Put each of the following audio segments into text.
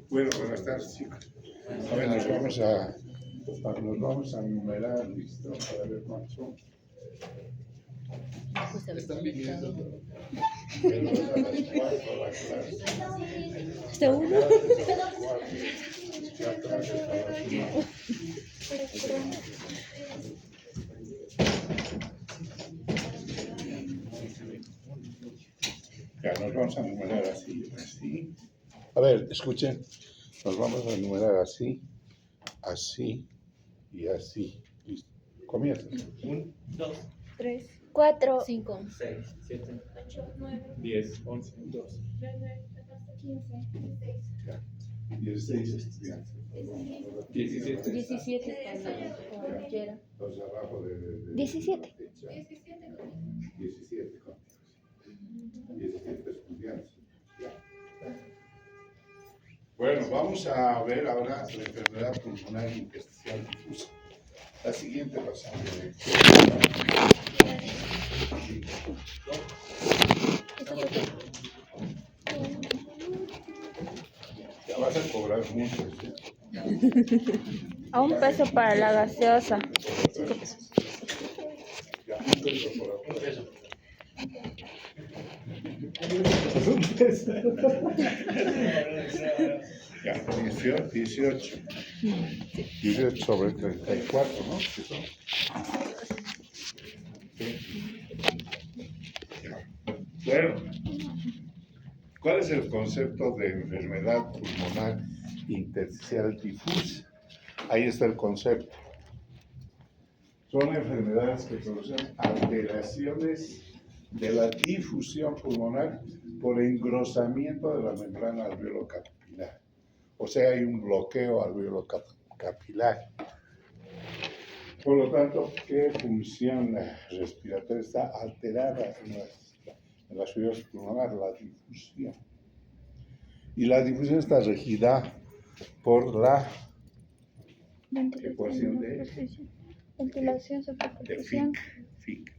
Bueno, buenas tardes, chicos. A ver, nos vamos a numerar, listo, para ver cuántos son. Están viniendo. Pero es a las 4 la clase. ¿Seguro? La clase es a las 9. Ya, nos vamos a numerar así, así. A ver, escuchen, nos vamos a numerar así, así y así. Listo. Comienza. 1, 2, 3, 4, 5, 6, 7, 8, 9, 10, 11, 12. 13, 14, 15, 16. Ya. 16 estudiantes. Nos vamos a ver. 17. 17 con ayer. Los de abajo de 17. 17 conmigo. 17 estudiantes. Ya. Bueno, vamos a ver ahora la enfermedad pulmonar intersticial difusa. La siguiente pasamos. Ya vas a cobrar mucho. ¿Sí? A un peso para la gaseosa. 5 pesos. Ya, un peso por ahora. Eso. Ya, 18 sobre 34, ¿no? ¿Qué son? Sí. Ya. Bueno, ¿cuál es el concepto de enfermedad pulmonar intersticial difusa? Ahí está el concepto. Son enfermedades que producen alteraciones de la difusión pulmonar por engrosamiento de la membrana alveolo-capilar. O sea, hay un bloqueo alveolo-capilar. Por lo tanto, ¿qué función respiratoria está alterada en las fibras pulmonares? La difusión. Y la difusión está regida por la ecuación de Ventilación, superposición. Fick,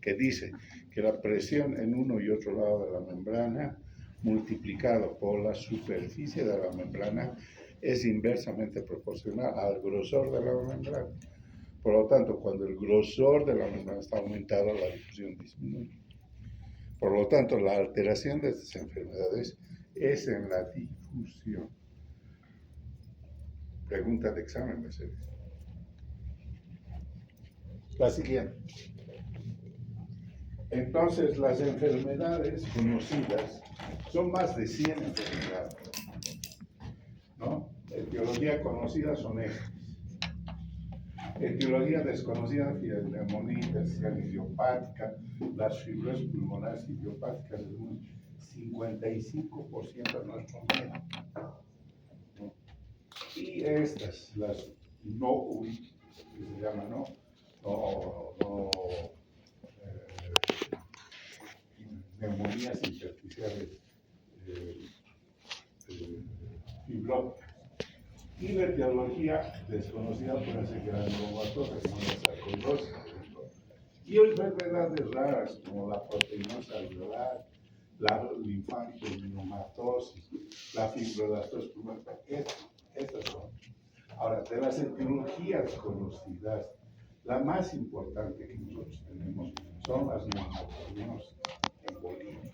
que dice que la presión en uno y otro lado de la membrana multiplicado por la superficie de la membrana es inversamente proporcional al grosor de la membrana. Por lo tanto, cuando el grosor de la membrana está aumentado, la difusión disminuye. Por lo tanto, la alteración de estas enfermedades es en la difusión. Pregunta de examen, Mercedes. La siguiente. Entonces, las enfermedades conocidas son más de 100 enfermedades, ¿no? Etiología conocida son estas. Etiología desconocida, neumonía intersticial idiopática, las fibrosis pulmonares idiopáticas es un 55% de nuestro medio, ¿no? Y estas, las que se llaman neumonías intersticiales fibrosas. Y la etiología desconocida puede ser granulomatosa, como la sarcoidosis. Y enfermedades raras como la proteinosis alveolar, la linfangiomatosis, la fibroblastosis pulmonar. Estas son. Ahora, de las etiologías conocidas, la más importante que nosotros tenemos son las neumoconiosis en Bolivia.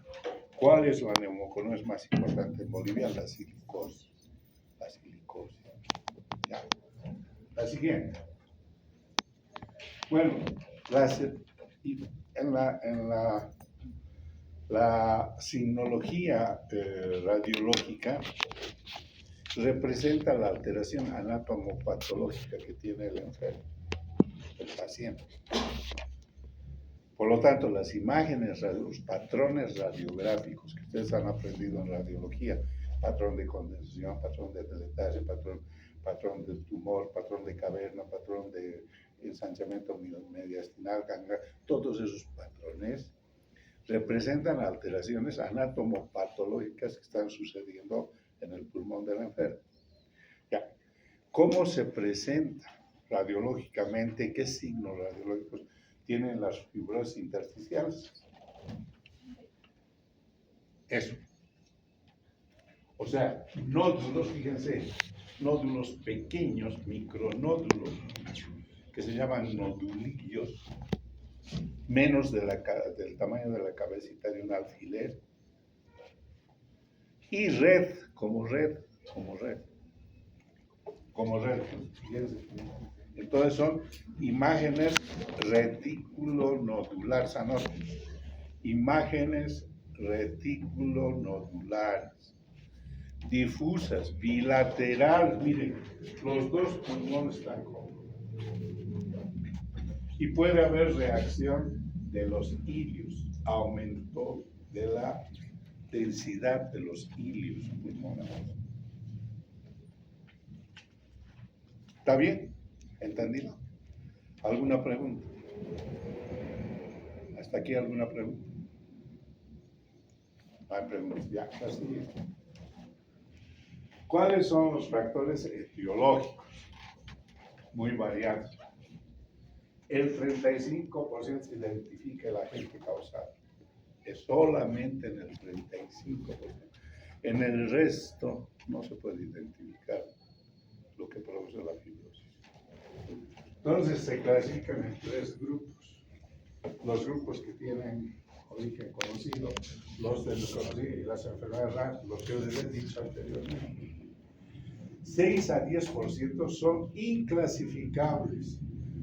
¿Cuál es la neumoconiosis más importante en Bolivia? La silicosis. La silicosis. Ya. La siguiente. Bueno, la signología radiológica representa la alteración anatomopatológica que tiene el enfermo, el paciente. Por lo tanto, las imágenes, los patrones radiográficos que ustedes han aprendido en radiología, patrón de condensación, patrón de deletaje, patrón de tumor, patrón de caverna, patrón de ensanchamiento mediastinal, ganglionar, todos esos patrones representan alteraciones anatomopatológicas que están sucediendo en el pulmón del enfermo. Ya. ¿Cómo se presenta radiológicamente? ¿Qué signos radiológicos tienen las fibrosis intersticiales? Eso. O sea, nódulos, fíjense, nódulos pequeños, micronódulos, que se llaman nodulillos, menos del tamaño de la cabecita de un alfiler. Y red, como red. Fíjense. Entonces son imágenes reticulonodulares, imágenes reticulonodulares, difusas, bilaterales, miren, los dos pulmones están juntos. Y puede haber reacción de los hilios, aumento de la densidad de los hilios pulmonares. ¿Está bien? ¿Entendido? ¿Alguna pregunta? ¿Hasta aquí alguna pregunta? No hay preguntas. Ya, así es. ¿Cuáles son los factores etiológicos? Muy variados. El 35% se identifica el agente causal. Es solamente en el 35%. En el resto no se puede identificar lo que produce la fibrosis. Entonces se clasifican en 3 grupos. Los grupos que tienen origen conocido, los desconocidos y las enfermedades raras, los que les he dicho anteriormente. 6 a 10% son inclasificables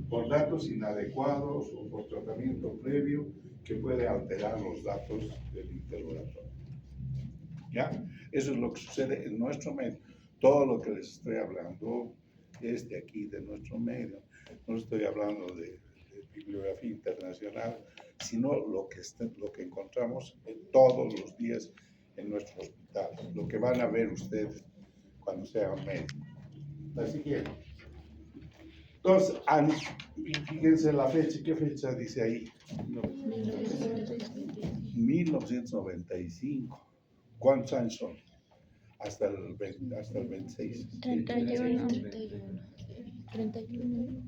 por datos inadecuados o por tratamiento previo que puede alterar los datos del interrogatorio. ¿Ya? Eso es lo que sucede en nuestro medio. Todo lo que les estoy hablando es de aquí, de nuestro medio. No estoy hablando de bibliografía internacional, sino lo que encontramos todos los días en nuestro hospital, lo que van a ver ustedes cuando sean médicos. La siguiente. Entonces, fíjense la fecha. ¿Qué fecha dice ahí? 1995. ¿Cuántos años son? Hasta el 26. 31. 31.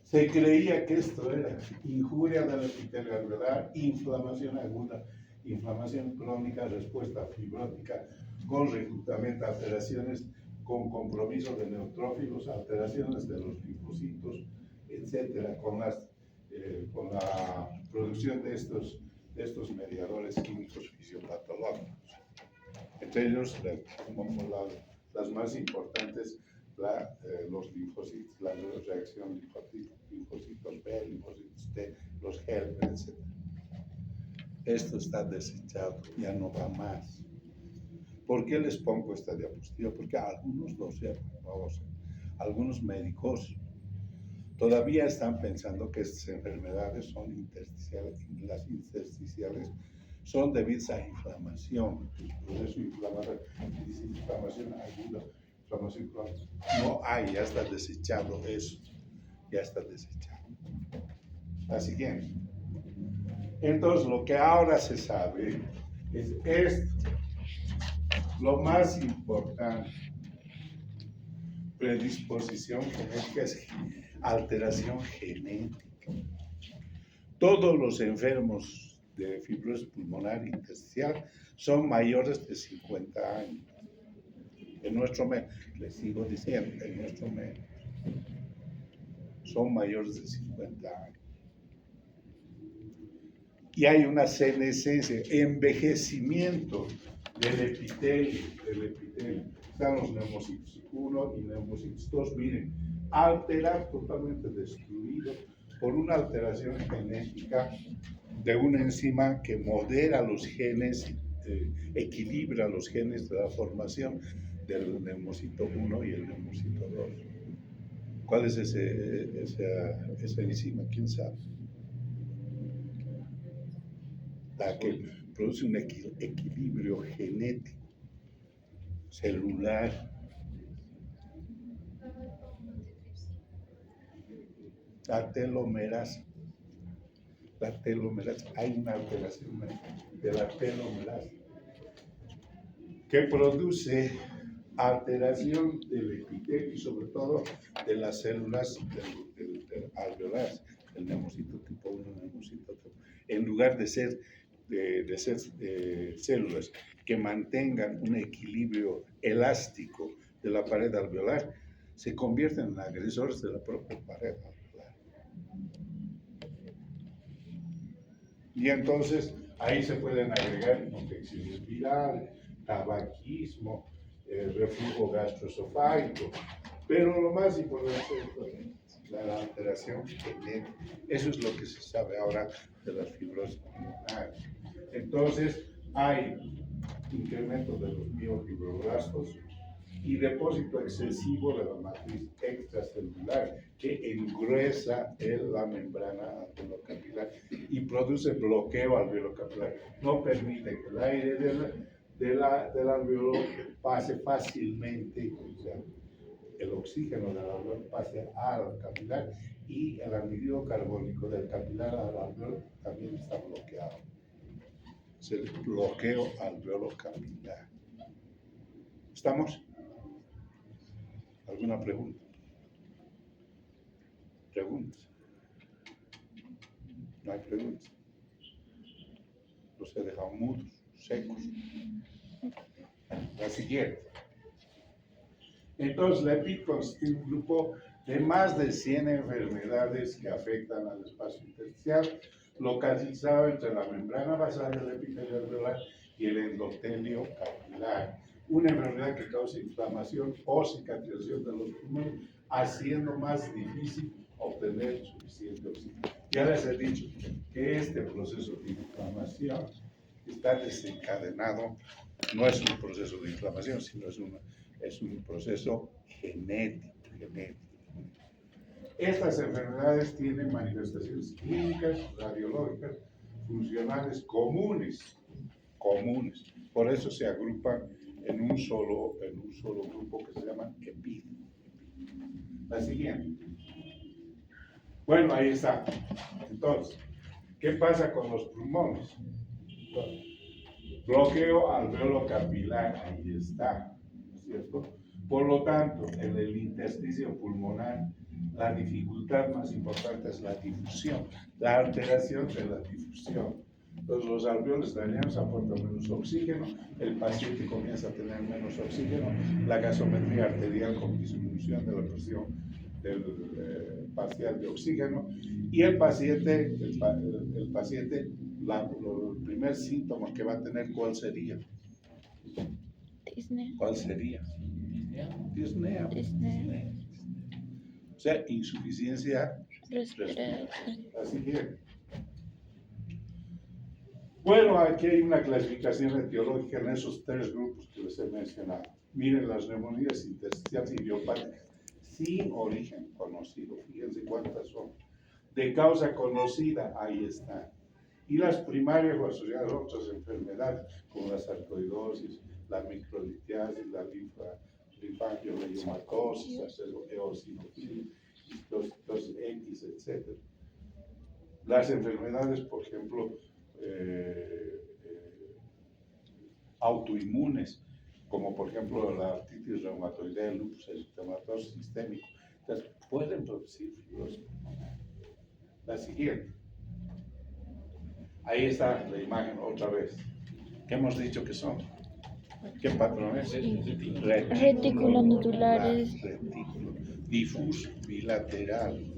Se creía que esto era injuria del epitelio alveolar, inflamación aguda, inflamación crónica, respuesta fibrótica, con reclutamiento, alteraciones con compromiso de neutrófilos, alteraciones de los linfocitos, etcétera, con la producción de estos mediadores químicos fisiopatológicos. Entre ellos, las más importantes, los linfocitos, la reacción linfocitos B, linfocitos T, los HELP, etc. Esto está desechado, ya no va más. ¿Por qué les pongo esta diapositiva? Porque algunos algunos médicos todavía están pensando que estas enfermedades son intersticiales, y las intersticiales son debidas a inflamación, proceso inflamatorio, inflamación aguda, inflamación crónica. No hay, ya está desechado eso, ya está desechado. La siguiente. Entonces, lo que ahora se sabe es esto. Lo más importante, predisposición genética, es alteración genética. Todos los enfermos de fibrosis pulmonar intersticial son mayores de 50 años. En nuestro medio, les sigo diciendo, en nuestro medio, son mayores de 50 años. Y hay una senescencia, envejecimiento del epitelio. Están los neumocitos 1 y neumocitos 2, miren, alterar, totalmente destruido por una alteración genética de una enzima que modera los genes, equilibra los genes de la formación del neumocito 1 y el neumocito 2. ¿Cuál es esa enzima? ¿Quién sabe? La que produce un equilibrio genético, celular. La telomerasa. Hay una alteración de la telomerasa que produce alteración del epitelio y sobre todo de las células del alveolar, el neumocito tipo 1, neumocito tipo. En lugar de ser de células que mantengan un equilibrio elástico de la pared alveolar, se convierten en agresores de la propia pared alveolar. Y entonces ahí se pueden agregar infecciones virales, tabaquismo, reflujo gastroesofágico, pero lo más importante es la alteración genética. Eso es lo que se sabe ahora de las fibrosis pulmonares. Entonces hay incremento de los miofibroblastos y depósito excesivo de la matriz extracelular que engruesa la membrana alveolocapilar y produce bloqueo alveolocapilar. No permite que el aire del alveolo pase fácilmente, o sea, el oxígeno del alveolo pase al capilar y el anhídrido carbónico del capilar al alveolo también está bloqueado. Es el bloqueo alveolo-capilar. ¿Estamos? ¿Alguna pregunta? ¿Preguntas? No hay preguntas. Los he dejado mudos, secos. La siguiente. Entonces, la EPID constituye un grupo de más de 100 enfermedades que afectan al espacio intersticial, localizado entre la membrana basal del epitelio alveolar y el endotelio capilar. Una enfermedad que causa inflamación o cicatrización de los pulmones, haciendo más difícil obtener suficiente oxígeno. Ya les he dicho que este proceso de inflamación está desencadenado, no es un proceso de inflamación, sino es un proceso genético. Estas enfermedades tienen manifestaciones clínicas, radiológicas, funcionales comunes. Por eso se agrupan en un solo grupo que se llama EPID. La siguiente. Bueno, ahí está. Entonces, ¿qué pasa con los pulmones? Bloqueo alveolo-capilar, ahí está, ¿no es cierto? Por lo tanto, en el intersticio pulmonar, la dificultad más importante es la difusión, la alteración de la difusión. Entonces, los alveolos dañados aportan menos oxígeno, el paciente comienza a tener menos oxígeno, la gasometría arterial con disminución de la presión parcial de oxígeno, y el paciente, el primer síntoma que va a tener, ¿cuál sería? Disney. ¿Cuál sería? Disnea. O sea, insuficiencia respiratoria. Así que, bueno, aquí hay una clasificación etiológica en esos tres grupos que les he mencionado. Miren, las neumonías intersticiales idiopáticas sin origen conocido, fíjense cuántas son. De causa conocida, ahí está. Y las primarias o asociadas a otras enfermedades, como la sarcoidosis, la microlitiasis, la linfangioleyomatosis, la eosinofilia, histocitosis X, etc. Las enfermedades, por ejemplo, autoinmunes, como por ejemplo la artritis reumatoidea, el lupus eritematoso sistémico, entonces pueden producir fibrosis pulmonar. La siguiente. Ahí está la imagen otra vez. ¿Qué hemos dicho que son? ¿Qué patrones? Retículos nodulares. Retículo. Difuso, bilateral.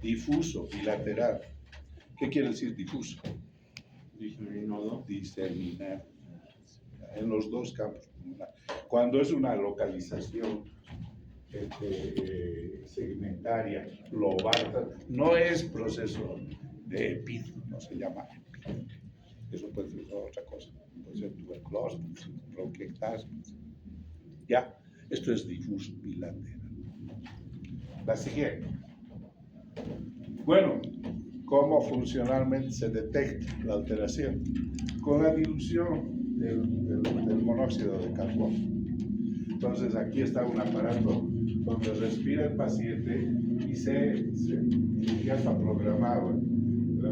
Difuso, bilateral. ¿Qué quiere decir difuso? Diseminar. En los dos campos pulmonares. Cuando es una localización segmentaria, lobar, no es proceso de EPID, no se llama EPID. Eso puede ser otra cosa. Puede ser tuberculosis, bronquiectasis. Ya, esto es difuso bilateral. La siguiente. Bueno, ¿cómo funcionalmente se detecta la alteración? Con la dilución del monóxido de carbono. Entonces, aquí está un aparato donde respira el paciente y ya está programado.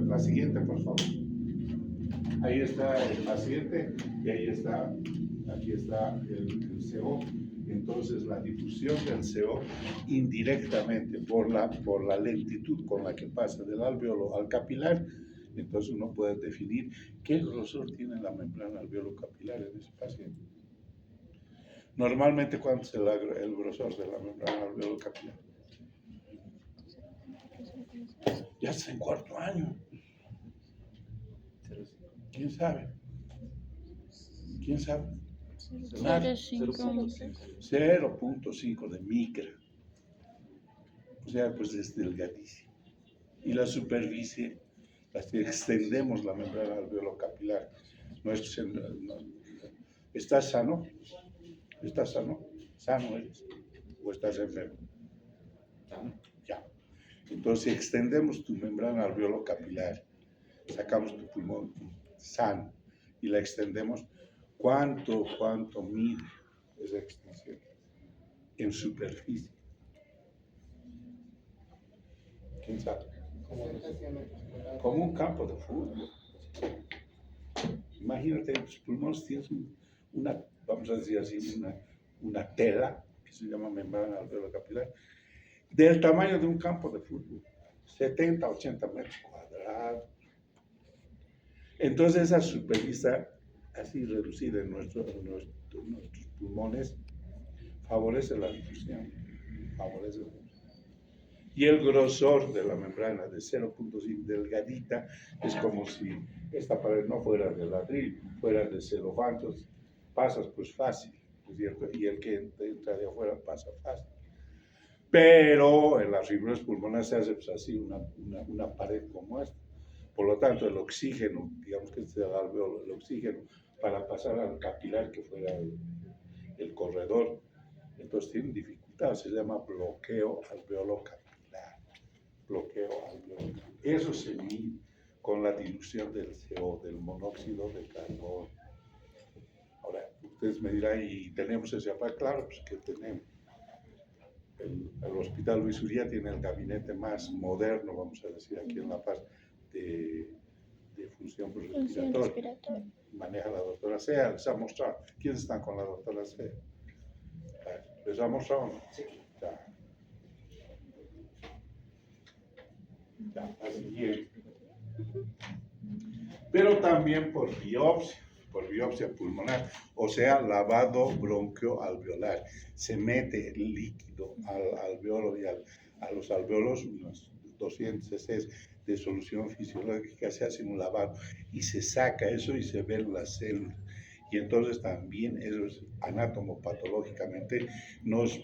La siguiente, por favor. Ahí está el paciente y aquí está el CO. Entonces la difusión del CO indirectamente por la lentitud con la que pasa del alveolo al capilar, entonces uno puede definir qué grosor tiene la membrana alveolo capilar en ese paciente. Normalmente, ¿cuánto es el grosor de la membrana alveolo capilar? Ya está en cuarto año. ¿Quién sabe? ¿Quién sabe? Nadie. 0.5 de micra. O sea, pues es delgadísimo. Y la superficie, extendemos la membrana alveolo capilar. ¿Estás sano? ¿Estás sano? ¿Sano eres? ¿O estás enfermo? Ya. Entonces extendemos tu membrana alveolo capilar, sacamos tu pulmón sano y la extendemos. ¿Cuánto mide esa extensión? En superficie. ¿Quién sabe? Como un campo de fútbol. Imagínate, en tus pulmones tienes una, vamos a decir así, una tela que se llama membrana alveolo capilar, del tamaño de un campo de fútbol, 70, 80 metros cuadrados. Entonces esa superficie así reducida en nuestros pulmones favorece la difusión, y el grosor de la membrana de 0.5 delgadita es como si esta pared no fuera de ladrillo, fuera de celofán, entonces pasas pues fácil, ¿no es cierto? Y el que entra de afuera pasa fácil. Pero en las fibrosis pulmonares se hace pues así una pared como esta. Por lo tanto, el oxígeno, digamos que este es el alveolo, el oxígeno para pasar al capilar que fuera el corredor, entonces tiene dificultad, se llama bloqueo alveolo capilar. Eso se mide con la dilución del CO, del monóxido de carbono. Ahora, ustedes me dirán, ¿y tenemos ese aparato? Claro, pues que tenemos. El Hospital Luis Uría tiene el gabinete más moderno, vamos a decir, aquí en La Paz, de función respiratoria. Maneja la doctora Sea, les ha mostrado. ¿Quiénes están con la doctora Sea? ¿Les ha mostrado o no? Sí. Ya, así bien. Pero también por biopsia pulmonar, o sea, lavado bronquioalveolar. Se mete líquido al alveolo y a los alveolos, unos 200 cc de solución fisiológica, se hace un lavado y se saca eso y se ven las células. Y entonces también eso es anatomopatológicamente nos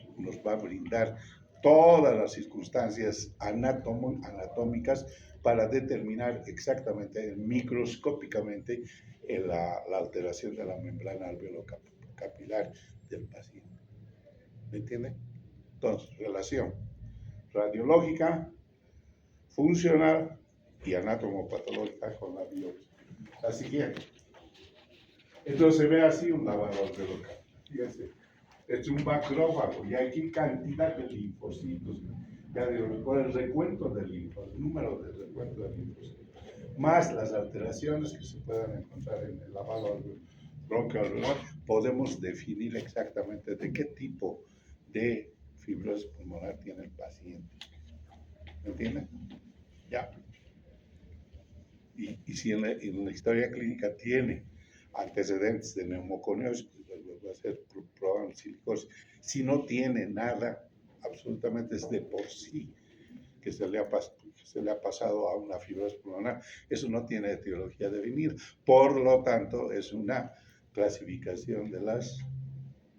va a brindar todas las circunstancias anatómicas para determinar exactamente, microscópicamente, la alteración de la membrana alveolo capilar del paciente. ¿Me entiende? Entonces, relación radiológica, funcional y anatomopatológica con la biopsia. La siguiente. Entonces se ve así un lavado alveolo capilar. Fíjense, es un macrófago y aquí cantidad de linfocitos. Ya digo, con el recuento del linfocito, el número de recuento del linfocito, más las alteraciones que se puedan encontrar en el lavado bronquioalveolar, podemos definir exactamente de qué tipo de fibrosis pulmonar tiene el paciente. ¿Me entienden? Ya. Y si en la historia clínica tiene antecedentes de neumoconiosis, pues va a ser probable silicosis. Si no tiene nada, absolutamente es de por sí que se le ha pasado a una fibrosis pulmonar, eso no tiene etiología definida. Por lo tanto, es una clasificación de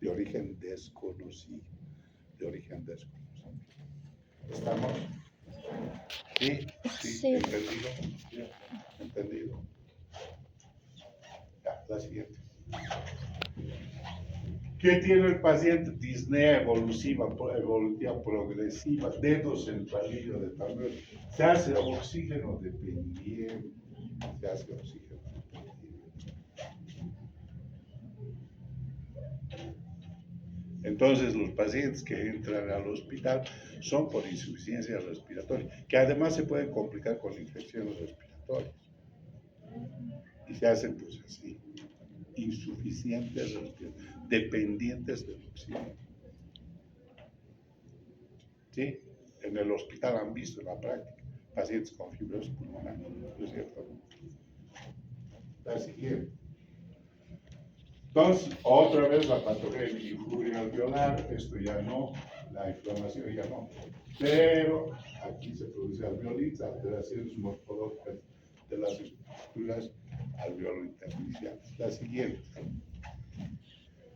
origen desconocido. ¿Estamos? Sí. ¿Entendido? Ya, la siguiente. ¿Qué tiene el paciente? Disnea evolutiva progresiva, dedo centralillo de talón. Se hace oxígeno dependiente. Entonces, los pacientes que entran al hospital son por insuficiencia respiratoria, que además se pueden complicar con infecciones respiratorias. Y se hacen pues así, insuficientes respiratorias, dependientes del oxígeno. ¿sí? En el hospital han visto en la práctica pacientes con fibrosis pulmonar, ¿no es cierto? La siguiente. Entonces, otra vez la patogenia injuria alveolar, esto ya no, la inflamación ya no, pero aquí se produce alveolitis, alteraciones morfológicas de las estructuras alveolo-intersticiales. La siguiente.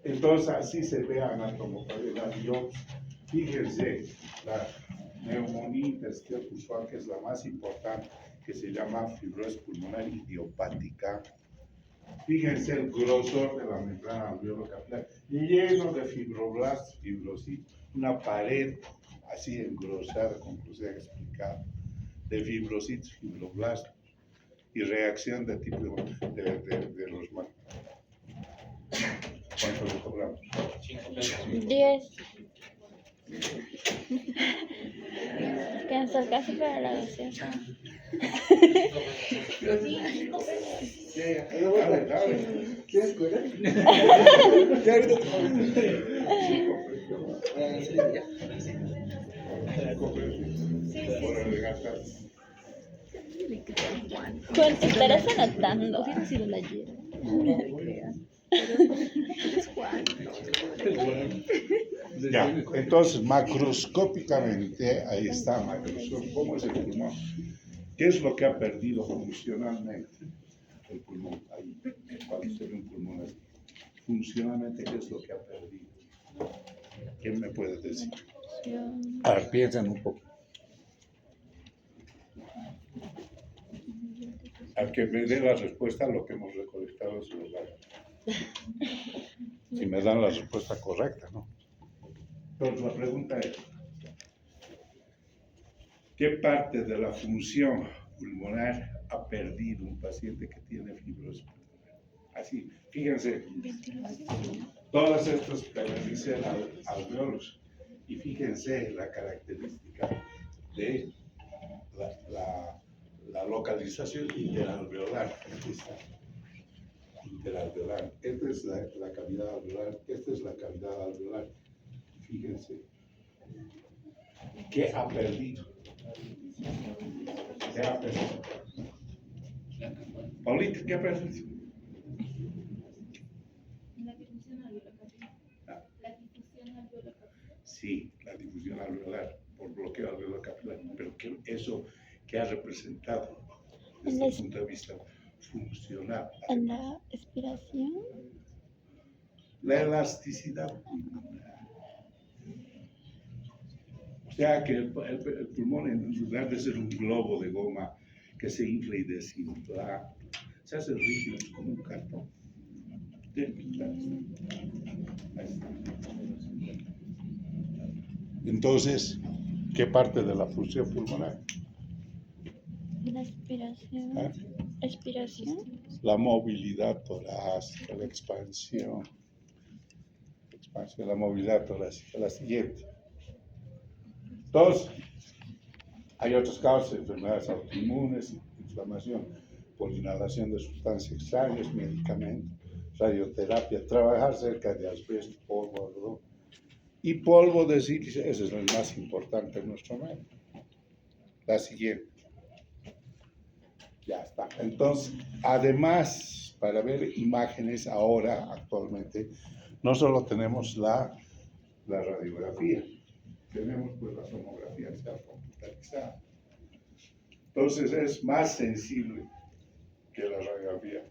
Entonces, así se ve anatomopatía, la biopsia. Fíjense, la neumonía intersticial usual, que es la más importante, que se llama fibrosis pulmonar idiopática. Fíjense el grosor de la membrana alveolo-capilar, lleno de fibroblastos, fibrocitos, una pared así engrosada, como se ha explicado, de fibrocitos, fibroblastos, y reacción de tipo de los más. ¿Cuánto le cobramos? 5 pesos. 10. Que nos alcance para la gaseosa. Dale, dale. ¿Quieres cuidar? Ya ahorita te Hora de gastar. Juan, ¿te estarás anotando? Hubiera sido la hiera. Ya, entonces macroscópicamente, ahí está ¿cómo es el pulmón? ¿Qué es lo que ha perdido funcionalmente el pulmón? Ahí, cuando se ve un pulmón así. Funcionalmente, ¿qué es lo que ha perdido? ¿Quién me puede decir? A ver, piensen un poco. Al que me dé la respuesta a lo que hemos recolectado se los daré. Si me dan la respuesta correcta, ¿no? Entonces la pregunta es, ¿qué parte de la función pulmonar ha perdido un paciente que tiene fibrosis pulmonar? Así, fíjense, todas estas pertenecen al alveolos y fíjense la característica de la localización interalveolar. Aquí está. Interalveolar. Esta es la cavidad alveolar, esta es la cavidad alveolar. Fíjense. ¿Qué ha perdido? ¿Qué ha perdido? Paulita, ¿qué ha perdido? La difusión alveolar. La difusión alveolar. Sí, la difusión alveolar por bloqueo alveolar capilar. Pero ¿qué ha representado desde el punto de vista funcional? En la expiración. La elasticidad pulmonar. O sea que el pulmón, en lugar de ser un globo de goma que se infla y desinfla, se hace rígido como un cartón. Ahí está. Entonces, ¿qué parte de la función pulmonar? La expiración. ¿Eh? Expiración. La movilidad torácica, la expansión, la movilidad torácica, la siguiente. Entonces, hay otras causas, enfermedades autoinmunes, inflamación por inhalación de sustancias extrañas, medicamentos, radioterapia, trabajar cerca de asbesto, polvo, algodón. Y polvo de sílice, ese es el más importante en nuestro medio. La siguiente. Ya está. Entonces, además, para ver imágenes ahora, actualmente, no solo tenemos la radiografía, tenemos pues la tomografía computarizada. Entonces es más sensible que la radiografía.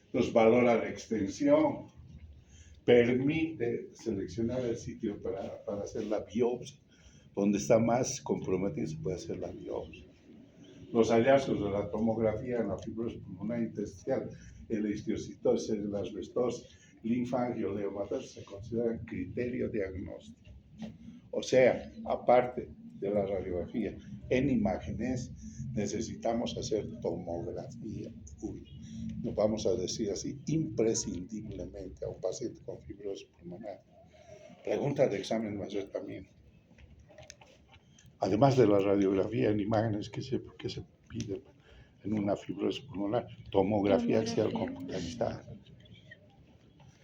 Entonces valora la extensión, permite seleccionar el sitio para hacer la biopsia. Donde está más comprometido se puede hacer la biopsia. Los hallazgos de la tomografía en la fibrosis pulmonar intersticial, el histiocytosis, el asbestosis, linfangioleumatoma se consideran criterio diagnóstico. O sea, aparte de la radiografía, en imágenes necesitamos hacer tomografía. Lo vamos a decir así, imprescindiblemente a un paciente con fibrosis pulmonar. Pregunta de examen va a ser también. Además de la radiografía en imágenes que se pide en una fibrosis pulmonar, tomografía axial computarizada.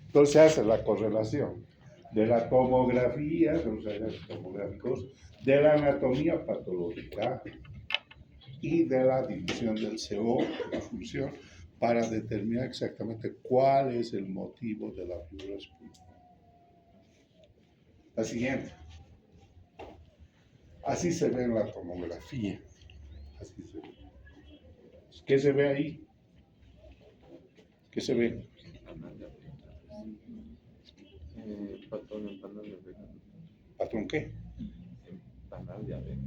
Entonces se hace la correlación. de la tomografía, de los análisis tomográficos, de la anatomía patológica y de la división del CO, de la función, para determinar exactamente cuál es el motivo de la fibrosis pulmonar. La siguiente. Así se ve en la tomografía. Así se ve. ¿Qué se ve ahí? ¿Qué se ve? Patrón en panal de abeja. ¿Patrón qué? Panal de abeja.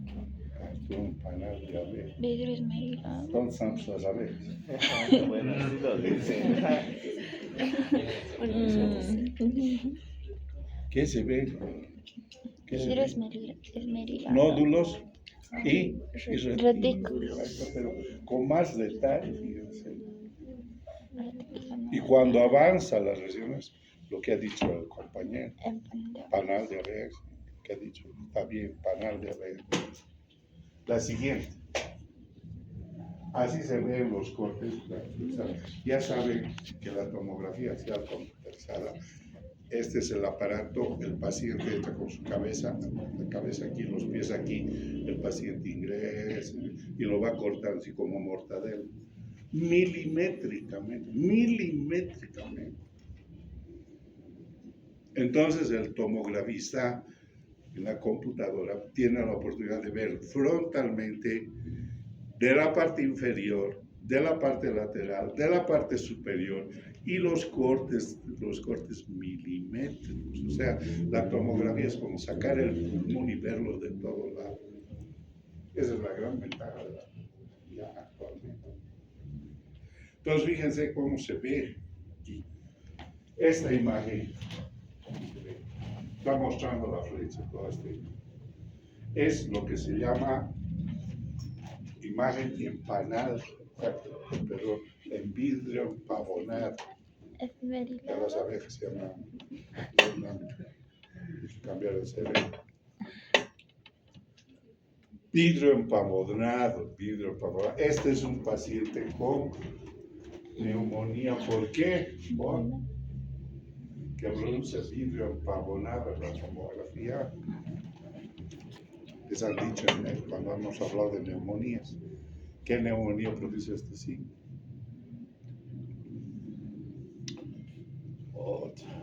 Patrón panal de abeja. Vidrio esmerilado. ¿Dónde están las abejas? Bueno, así lo dicen. ¿Qué se ve? ¿Qué se Vidrio ve? esmerilado. Nódulos y retículos. pero con más detalle, fíjense. Y cuando avanza las lesiones, lo que ha dicho el compañero, panal de abeja, que ha dicho, está bien, panal de abeja. La siguiente. Así se ven los cortes. Ya saben que la tomografía sea computarizada. Este es el aparato, el paciente entra con su cabeza, la cabeza aquí, los pies aquí, el paciente ingresa y lo va cortando así como mortadelo. Milimétricamente. Entonces el tomografista en la computadora tiene la oportunidad de ver frontalmente de la parte inferior, de la parte lateral, de la parte superior y los cortes milimétricos. O sea, la tomografía es como sacar el pulmón y verlo de todo lado. Esa es la gran ventaja de la tomografía actualmente. Entonces, fíjense cómo se ve aquí. Esta imagen está mostrando la flecha, toda esta imagen. Es lo que se llama imagen en panal, perdón, en vidrio pavonado. Ya Esmerilado. las abejas se llaman, cambiar el cerebro. Vidrio empavonado. Este es un paciente con neumonía. ¿Por qué? Que produce vidrio empavonado en la tomografía. Les han dicho cuando hemos hablado de neumonías. ¿Qué neumonía produce este signo? Otra.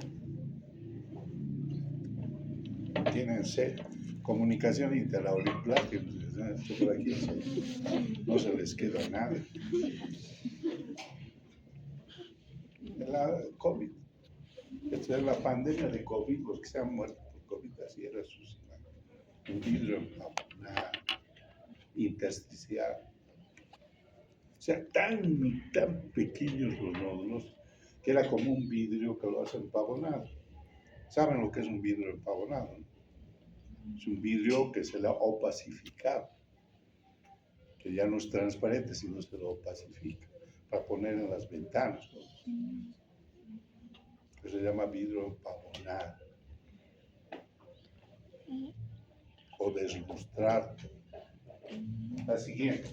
Tienen comunicación interauricular, que esto por aquí no se les queda nada. La COVID, esta es la pandemia de COVID, los que se han muerto por COVID, así era su un vidrio empavonado, intersticial. O sea, tan pequeños los nódulos que era como un vidrio que lo hace empavonado. ¿Saben lo que es un vidrio empavonado? Es un vidrio que se le ha opacificado, que ya no es transparente, sino se lo opacifica para poner en las ventanas. Que se llama vidrio empavonado o deslustrado. La siguiente.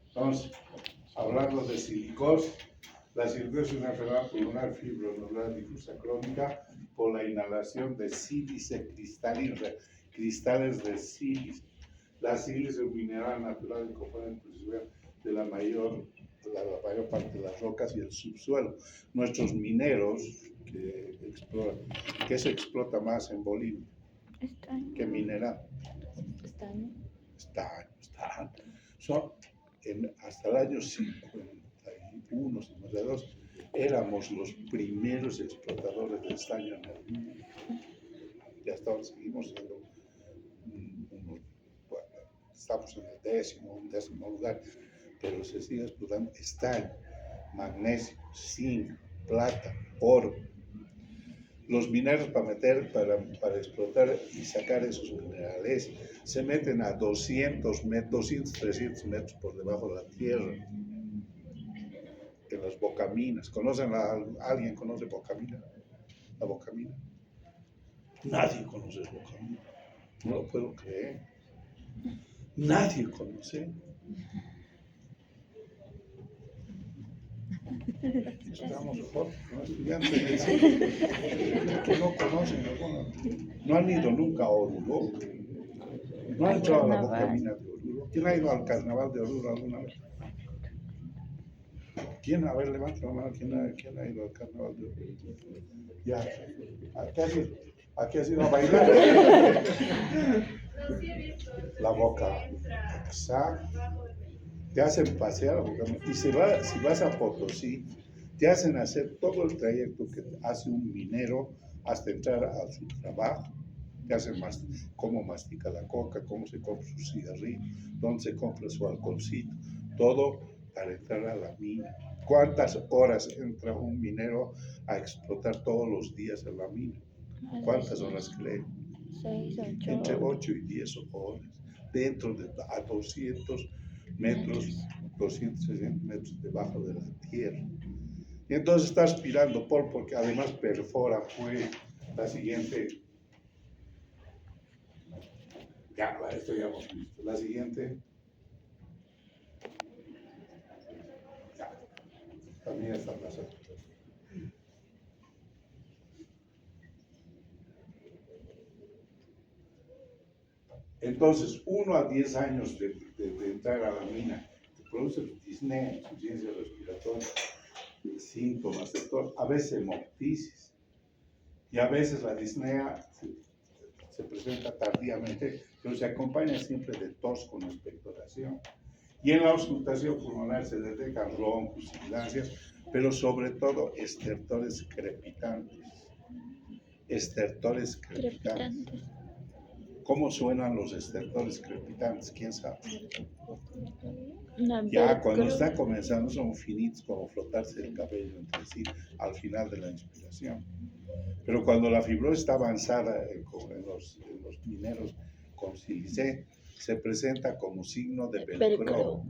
Entonces, hablando de silicosis, la silicosis es una enfermedad pulmonar fibronodular difusa crónica por la inhalación de sílice cristalina, cristales de sílice. La sílice es un mineral natural y componente principal de la mayor parte de las rocas y el subsuelo. Nuestros mineros que se explota más en Bolivia. Estaño. ¿Qué mineral? Estaño. Están. Son hasta el año 51, 52, éramos los primeros explotadores de estaño en el mundo. Y hasta ahora seguimos siendo estamos en el décimo lugar, pero se sigue explotando estaño, magnesio, zinc, plata, oro. Los mineros para explotar y sacar esos minerales se meten a 200, 300 metros por debajo de la tierra, en las bocaminas. ¿Alguien conoce bocamina? La bocamina. Nadie conoce bocamina. No lo puedo creer. Nadie conoce. Estamos jóvenes, ¿no? Estudiantes que no conocen algunos. No han ido nunca a Oruro. No han entrado a la Bocamina de Oruro. ¿Quién ha ido al carnaval de Oruro alguna vez? ¿Quién? A ver, levanta la mano. ¿Quién ha ido al carnaval de Oruro? Ya. ¿A qué has ido a bailar? No, sí he visto. La Boca. Exacto. Te hacen pasear a Bocamina. Y si vas a Potosí, te hacen hacer todo el trayecto que hace un minero hasta entrar a su trabajo. Te hacen cómo mastica la coca, cómo se compra su cigarrillo, dónde se compra su alcoholcito, todo para entrar a la mina. ¿Cuántas horas entra un minero a explotar todos los días en la mina? ¿Cuántas horas creen? 6, 8. Entre 8 y 10 horas, dentro de a 200 metros, 260 metros debajo de la tierra. Y entonces está aspirando polvo porque además perfora, fue la siguiente. Ya, esto ya hemos visto. La siguiente. Ya, también está pasando. Entonces, 1 a 10 años de entrar a la mina, produce disnea, insuficiencia respiratoria, síntomas de tos, a veces hemoptisis, y a veces la disnea se presenta tardíamente, pero se acompaña siempre de tos con expectoración. Y en la auscultación pulmonar se detectan roncos, sibilancias, pero sobre todo estertores crepitantes. Estertores crepitantes. ¿Cómo suenan los estertores crepitantes? ¿Quién sabe? Ya cuando está comenzando son finitos, como flotarse el cabello entre sí al final de la inspiración. Pero cuando la fibrosis está avanzada en los mineros con silicé, se presenta como signo de velcro.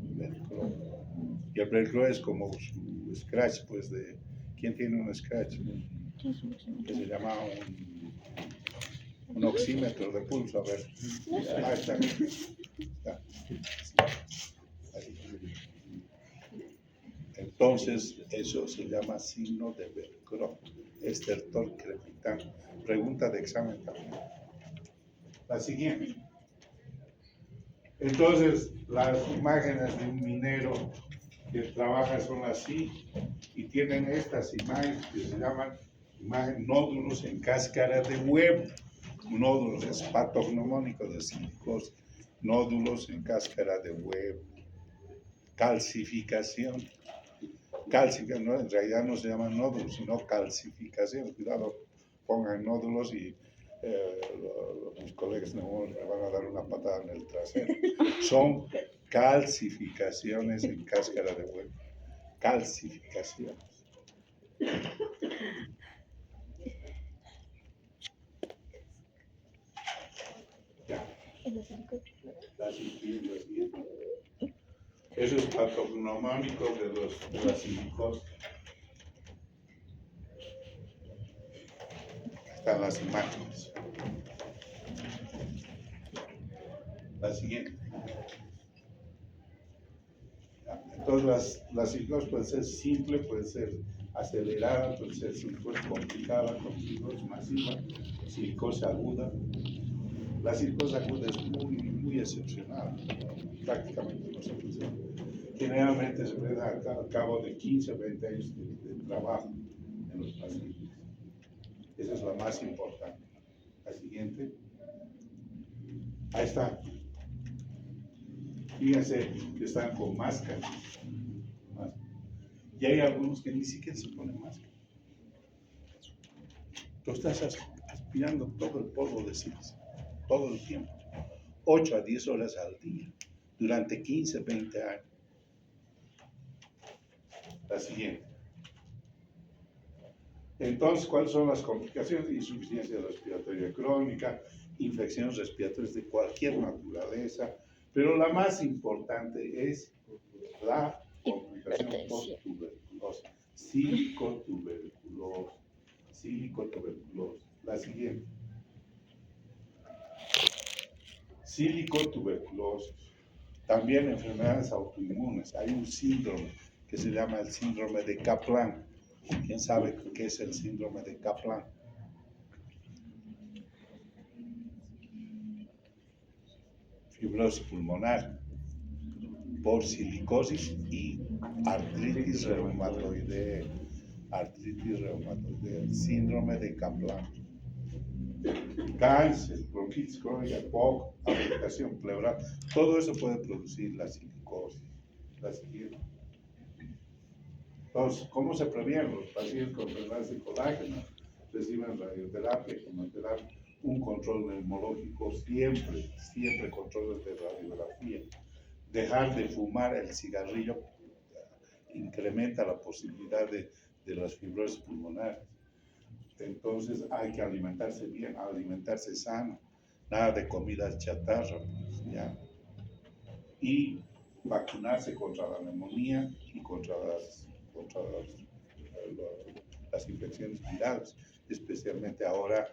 Y el velcro es como un scratch, pues de... ¿Quién tiene un scratch? Que se llama un oxímetro de pulso, a ver. Ahí está. Ahí. Entonces, eso se llama signo de velcro, estertor crepitante. Pregunta de examen también. La siguiente. Entonces, las imágenes de un minero que trabaja son así y tienen estas imágenes que se llaman nódulos en cáscara de huevo. Nódulos es patognomónico de silicosis. Nódulos en cáscara de huevo. Calcificación. Calcificación, ¿no? En realidad no se llaman nódulos, sino calcificación. Cuidado, pongan nódulos y mis colegas no me van a dar una patada en el trasero. Son calcificaciones en cáscara de huevo. Calcificaciones. Ya. La siguiente. Eso es patognomónico de la silicosis. Están las imágenes. La siguiente. Entonces las silicosis pueden ser simple, puede ser acelerada, puede ser silicosis complicada, con silicosis masiva, silicosis aguda. La silicosis aguda es muy excepcional, prácticamente no se presenta. Generalmente se presenta al cabo de 15 o 20 años de trabajo en los pacientes. Esa es la más importante. La siguiente. Ahí está. Fíjense que están con máscara. Y hay algunos que ni siquiera se ponen máscara. Tú estás aspirando todo el polvo de sílice, todo el tiempo. 8 a 10 horas al día, durante 15, 20 años. La siguiente. Entonces, ¿cuáles son las complicaciones? Insuficiencia respiratoria crónica, infecciones respiratorias de cualquier naturaleza, pero la más importante es la complicación post-tuberculosa, silicotuberculosis. La siguiente. Silicotuberculosis. También enfermedades autoinmunes. Hay un síndrome que se llama el síndrome de Kaplan. ¿Quién sabe qué es el síndrome de Kaplan? Fibrosis pulmonar por silicosis y artritis reumatoidea. Síndrome de Kaplan. Cáncer, bronquitis crónica, POC, afectación pleural, todo eso puede producir la silicosis. La siguiente. Entonces, ¿cómo se previenen los pacientes con enfermedades de colágeno? Reciben radioterapia, quimioterapia, un control neumológico, siempre controles de radiografía. Dejar de fumar el cigarrillo incrementa la posibilidad de las fibrosis pulmonares. Entonces hay que alimentarse bien, alimentarse sano, nada de comidas chatarra, pues, ¿ya? Y vacunarse contra la neumonía y contra las infecciones virales, especialmente ahora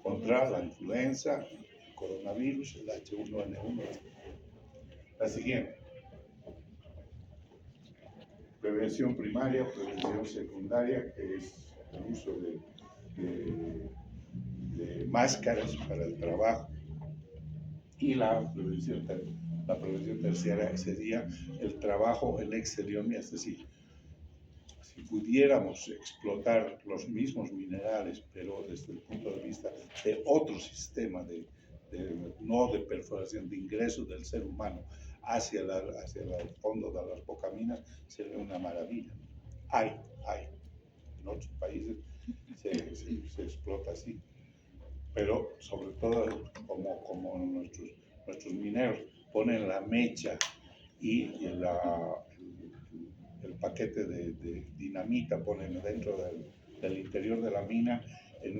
contra la influenza, el coronavirus, el H1N1. La siguiente. Prevención primaria, prevención secundaria, que es el uso de máscaras para el trabajo. Y la prevención terciaria sería el trabajo en excelionia, es decir, si pudiéramos explotar los mismos minerales, pero desde el punto de vista de otro sistema, no de perforación, de ingreso del ser humano hacia el fondo de las bocaminas, sería una maravilla. Hay. En otros países se explota así. Pero sobre todo, como nuestros mineros ponen la mecha y el paquete de dinamita, ponen dentro del interior de la mina, el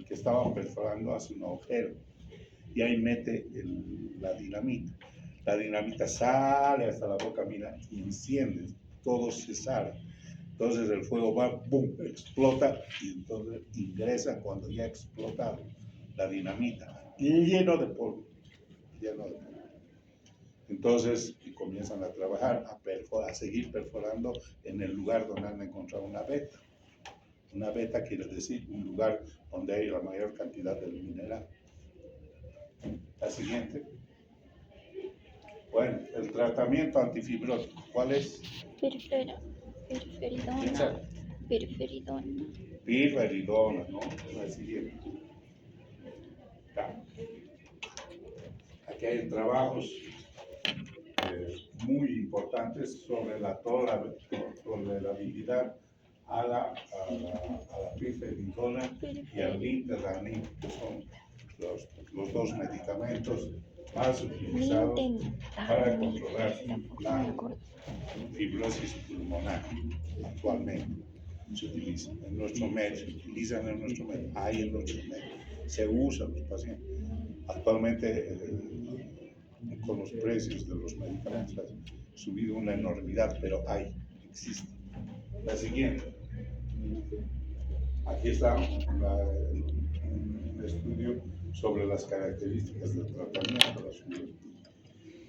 que estaba perforando hace un agujero y ahí mete la dinamita. La dinamita sale hasta la boca mina y enciende, todo se sale. Entonces el fuego va, ¡boom!, explota y entonces ingresa cuando ya ha explotado la dinamita, lleno de polvo. Entonces comienzan a trabajar, a seguir perforando en el lugar donde han encontrado una beta. Una beta quiere decir un lugar donde hay la mayor cantidad del mineral. La siguiente. Bueno, el tratamiento antifibrótico, ¿cuál es? Pirferidona, ¿no? La siguiente. Aquí hay trabajos muy importantes sobre la tolerabilidad a la pirferidona y al linterranil, que son los dos medicamentos más utilizados para controlar la fibrosis pulmonar actualmente. Se utilizan en nuestro medio, hay en nuestro medio, se usan los pacientes. Actualmente, con los precios de los medicamentos, ha subido una enormidad, pero existe. La siguiente. Aquí está un estudio sobre las características del tratamiento de las fibrosis.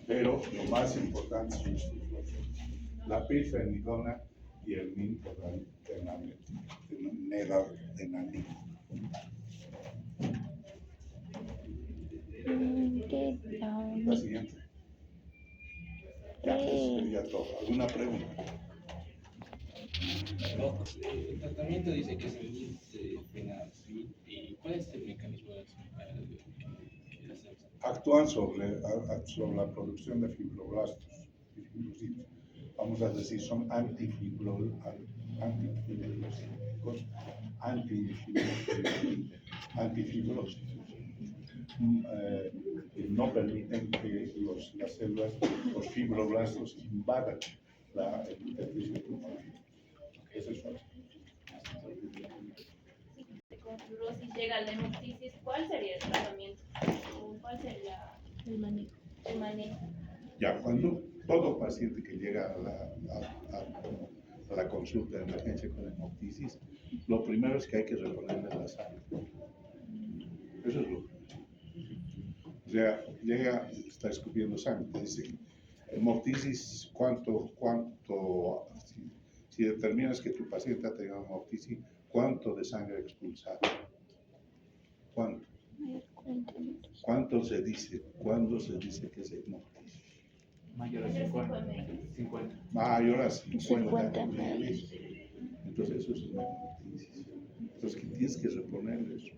Pero lo más importante son estos dos: la pirfenidona y el nintedanib. La siguiente. Ya, eso sería todo. ¿Alguna pregunta? El tratamiento dice que es el penal, ¿sí? ¿Y cuál es el mecanismo de acción? Actúan sobre la producción de fibroblastos y fibrocitos. Vamos a decir, son antifibrosíticos, que no permiten que las células, los fibroblastos, invadan el tejido pulmonar. Eso es fácil. Si con fibrosis llega la hemoptisis, ¿cuál sería el tratamiento? ¿O cuál sería el manejo? Ya, cuando todo paciente que llega a la consulta de emergencia con hemoptisis, lo primero es que hay que reponerle la sangre. Eso es lo primero. O sea, llega, está escupiendo sangre, te dice, Hemoptisis, si determinas que tu paciente ha tenido hemoptisis, ¿cuánto de sangre expulsada? ¿Cuánto? ¿Cuánto se dice? ¿Cuándo se dice que es hemoptisis? Mayor a 50. Mayor a 50 50 ml. Entonces eso es una hemoptisis. Entonces que tienes que reponerle eso.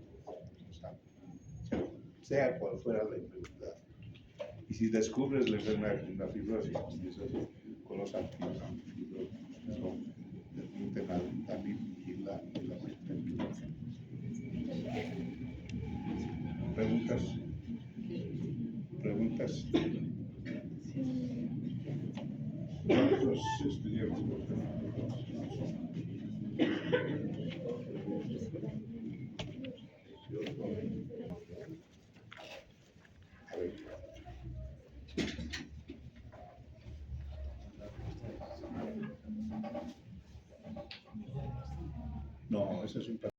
O sea cual fuera la enfermedad. Y si descubres la enfermedad con una fibrosis, empiezas con los antifibrosos, que permiten la ¿Preguntas? ¿Preguntas? ¿Cuántos estudiantes?